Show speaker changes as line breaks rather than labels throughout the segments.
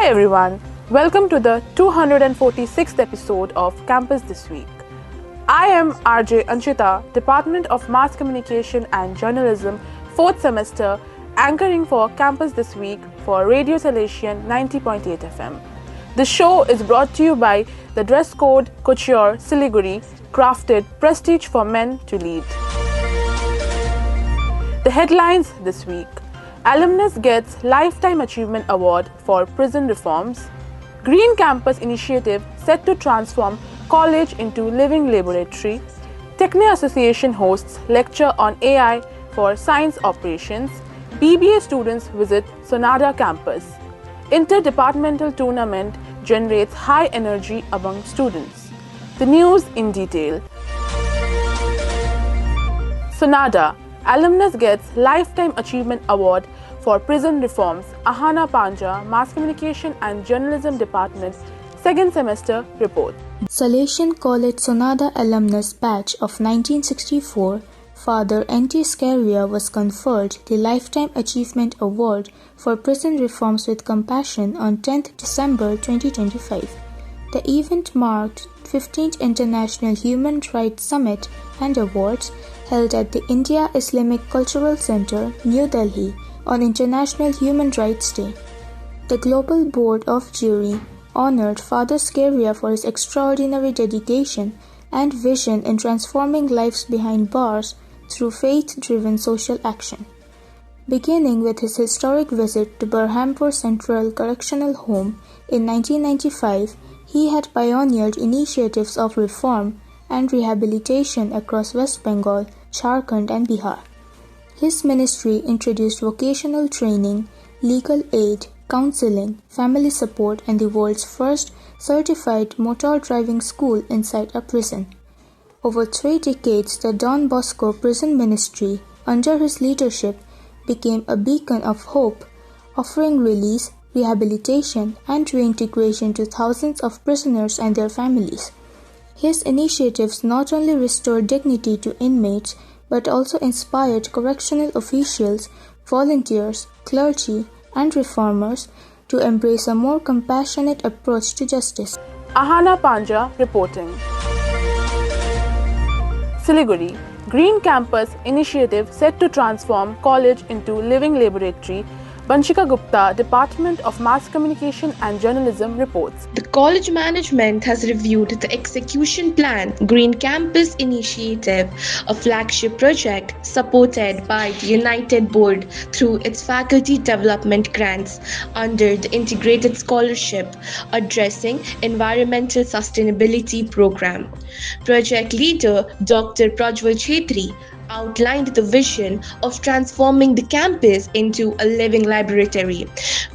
everyone, welcome to the 246th episode of Campus This Week. I am RJ Anchita, Department of Mass Communication and Journalism, 4th semester, anchoring for Campus This Week for Radio Salesian 90.8 FM. The show is brought to you by the dress code Couture Siliguri, crafted prestige for men to lead. The headlines this week. Alumnus gets Lifetime Achievement Award for prison reforms. Green Campus initiative set to transform college into living laboratory. Techne Association hosts lecture on AI for science operations. BBA students visit Sonada campus. Interdepartmental tournament generates high energy among students. The news in detail. Sonada. Alumnus gets Lifetime Achievement Award for prison reforms. Ahana Panja, Mass Communication and Journalism Department, 2nd semester report.
Salesian College Sonada alumnus batch of 1964, Father N.T. Scaria was conferred the Lifetime Achievement Award for Prison Reforms with Compassion on 10th December 2025. The event marked 15th International Human Rights Summit and Awards held at the India Islamic Cultural Center, New Delhi on International Human Rights Day. The Global Board of Jury honored Father Scaria for his extraordinary dedication and vision in transforming lives behind bars through faith-driven social action. Beginning with his historic visit to Berhampur Central Correctional Home in 1995, he had pioneered initiatives of reform and rehabilitation across West Bengal, Jharkhand and Bihar. His ministry introduced vocational training, legal aid, counseling, family support and the world's first certified motor driving school inside a prison. Over 3 decades, the Don Bosco Prison Ministry, under his leadership, became a beacon of hope, offering release, rehabilitation and reintegration to thousands of prisoners and their families. His initiatives not only restored dignity to inmates but also inspired correctional officials, volunteers, clergy and reformers to embrace a more compassionate approach to justice.
Ahana Panja reporting. Siliguri. Green Campus initiative set to transform college into living laboratory. Banshika Gupta, Department of Mass Communication and Journalism reports.
The college management has reviewed the execution plan Green Campus Initiative, a flagship project supported by the United Board through its faculty development grants under the Integrated Scholarship Addressing Environmental Sustainability Program. Project leader Dr. Prajwal Chhetri outlined the vision of transforming the campus into a living laboratory,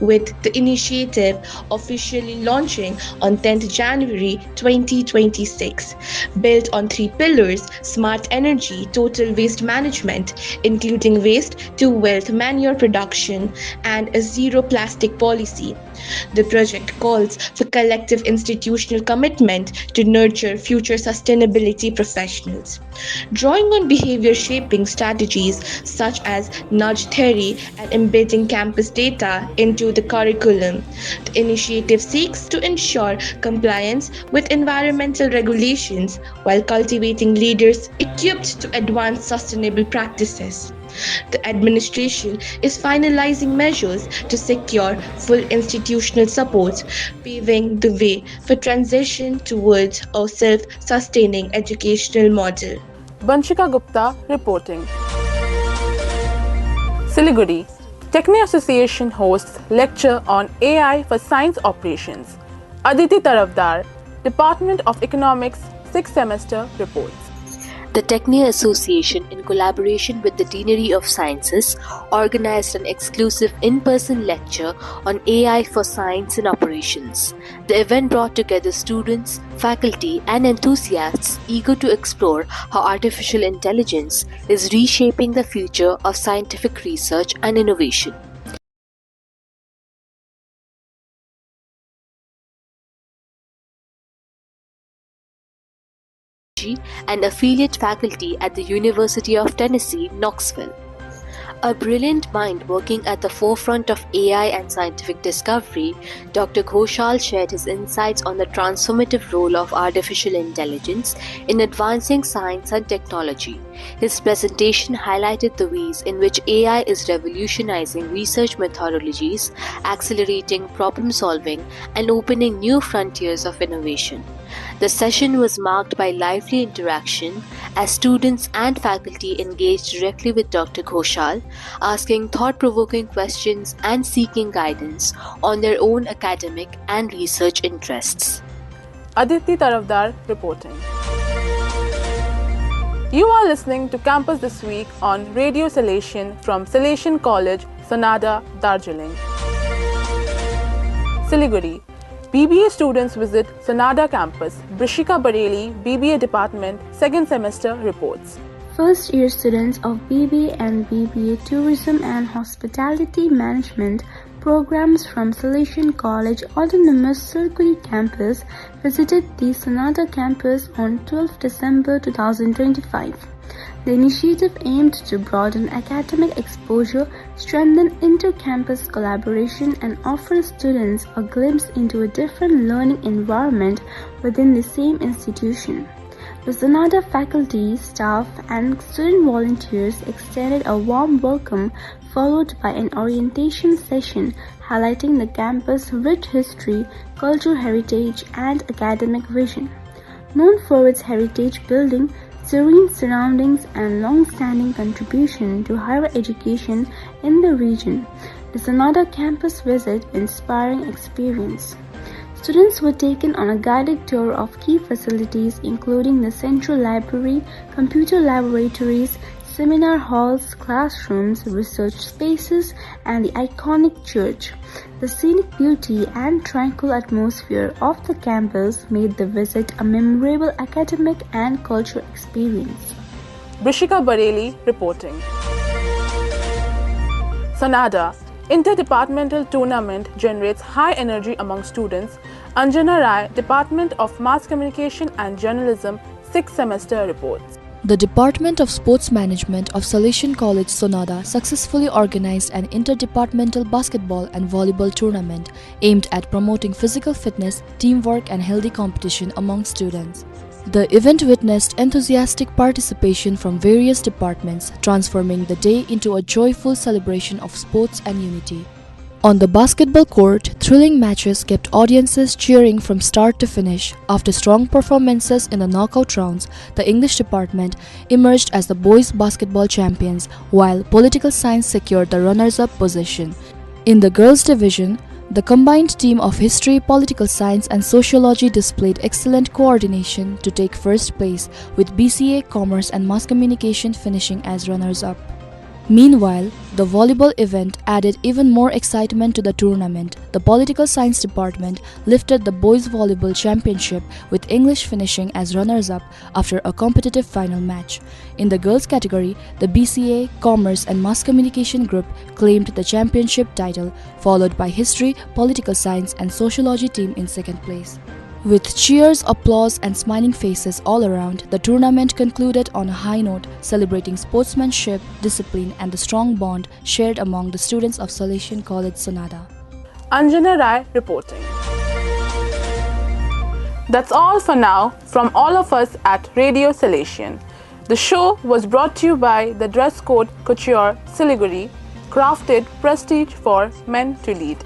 with the initiative officially launching on 10th January 2026. Built on 3 pillars: smart energy, total waste management, including waste-to-wealth manure production, and a zero plastic policy. The project calls for collective institutional commitment to nurture future sustainability professionals. Drawing on behavior shaping strategies such as nudge theory and embedding campus data into the curriculum, the initiative seeks to ensure compliance with environmental regulations while cultivating leaders equipped to advance sustainable practices. The administration is finalizing measures to secure full institutional support, paving the way for transition towards a self-sustaining educational model.
Banshika Gupta reporting. Siliguri. Techne Association hosts lecture on AI for science operations. Aditi Tarafdar, Department of Economics, 6th semester reports.
The Techne Association, in collaboration with the Deanery of Sciences, organized an exclusive in-person lecture on AI for Science and Operations. The event brought together students, faculty, and enthusiasts eager to explore how artificial intelligence is reshaping the future of scientific research and innovation. And affiliate faculty at the University of Tennessee, Knoxville. A brilliant mind working at the forefront of AI and scientific discovery, Dr. Ghoshal shared his insights on the transformative role of artificial intelligence in advancing science and technology. His presentation highlighted the ways in which AI is revolutionizing research methodologies, accelerating problem solving, and opening new frontiers of innovation. The session was marked by lively interaction as students and faculty engaged directly with Dr. Ghoshal, asking thought-provoking questions and seeking guidance on their own academic and research interests.
Aditi Tarafdar reporting. You are listening to Campus This Week on Radio Salesian from Salesian College, Sonada, Darjeeling. Siliguri. BBA students visit Sonada campus. Brishika Bareilly, BBA Department, second semester reports.
First year students of BBA and BBA Tourism and Hospitality Management programs from Salesian College Alumnus Siliguri campus visited the Sonada campus on 12 December 2025. The initiative aimed to broaden academic exposure, strengthen inter-campus collaboration, and offer students a glimpse into a different learning environment within the same institution. The Sonada faculty, staff, and student volunteers extended a warm welcome, followed by an orientation session highlighting the campus' rich history, cultural heritage, and academic vision. Known for its heritage building, serene surroundings, and long-standing contribution to higher education in the region, the Sonada campus visit inspiring experience. Students were taken on a guided tour of key facilities including the Central Library, computer laboratories, seminar halls, classrooms, research spaces, and the iconic church. The scenic beauty and tranquil atmosphere of the campus made the visit a memorable academic and cultural experience.
Brishika Bareilly reporting. Sonada. Interdepartmental tournament generates high energy among students. Anjana, Department of Mass Communication and Journalism, 6th semester reports.
The Department of Sports Management of Salesian College Sonada successfully organized an interdepartmental basketball and volleyball tournament aimed at promoting physical fitness, teamwork, and healthy competition among students. The event witnessed enthusiastic participation from various departments, transforming the day into a joyful celebration of sports and unity. On the basketball court, thrilling matches kept audiences cheering from start to finish. After strong performances in the knockout rounds, the English department emerged as the boys' basketball champions, while political science secured the runners-up position. In the girls' division, the combined team of history, political science, and sociology displayed excellent coordination to take first place, with BCA, Commerce, and Mass Communication finishing as runners-up. Meanwhile, the volleyball event added even more excitement to the tournament. The Political Science Department lifted the Boys Volleyball Championship, with English finishing as runners-up after a competitive final match. In the girls category, the BCA, Commerce, and Mass Communication group claimed the championship title, followed by History, Political Science, and Sociology team in second place. With cheers, applause, and smiling faces all around, the tournament concluded on a high note, celebrating sportsmanship, discipline, and the strong bond shared among the students of Salesian College Sonada.
Anjana reporting. That's all for now from all of us at Radio Salesian. The show was brought to you by the Dress Code Couture Siliguri, crafted prestige for men to lead.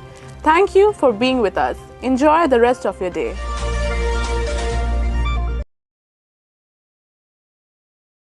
Thank you for being with us. Enjoy the rest of your day.